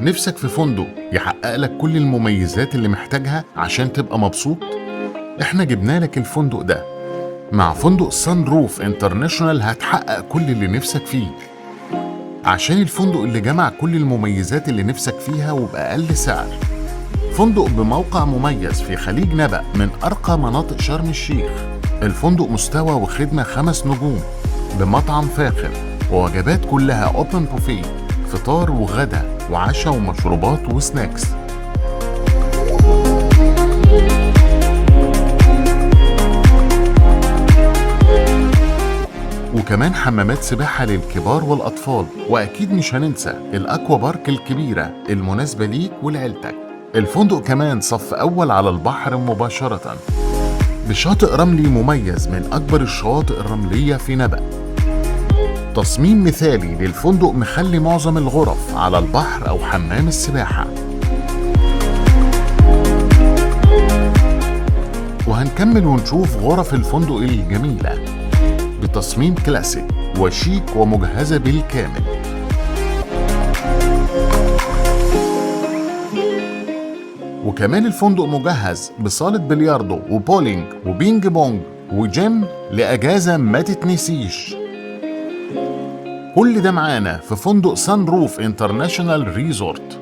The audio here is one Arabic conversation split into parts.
نفسك في فندق يحقق لك كل المميزات اللي محتاجها عشان تبقى مبسوط؟ احنا جبنا لك الفندق ده. مع فندق سان روف انترناشونال هتحقق كل اللي نفسك فيه، عشان الفندق اللي جمع كل المميزات اللي نفسك فيها وبأقل سعر. فندق بموقع مميز في خليج نبأ من أرقى مناطق شرم الشيخ. الفندق مستوى وخدمة 5 نجوم بمطعم فاخر ووجبات كلها اوبن بوفيه، فطار وغدا وعشاء ومشروبات وسناكس. وكمان حمامات سباحة للكبار والأطفال، وأكيد مش هننسى الأكوا بارك الكبيرة المناسبة ليك ولعيلتك. الفندق كمان صف أول على البحر مباشرة بشاطئ رملي مميز من أكبر الشواطئ الرملية في نبأ. تصميم مثالي للفندق مخلي معظم الغرف على البحر أو حمام السباحة. وهنكمل ونشوف غرف الفندق الجميلة بتصميم كلاسيك وشيك ومجهزة بالكامل. وكمان الفندق مجهز بصالة بلياردو وبولينج وبينج بونج وجيم لأجازة ما تتنسيش. كل ده معانا في فندق سان روف انترناشونال ريزورت.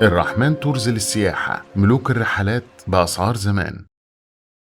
الرحمن تورز للسياحة، ملوك الرحلات بأسعار زمان.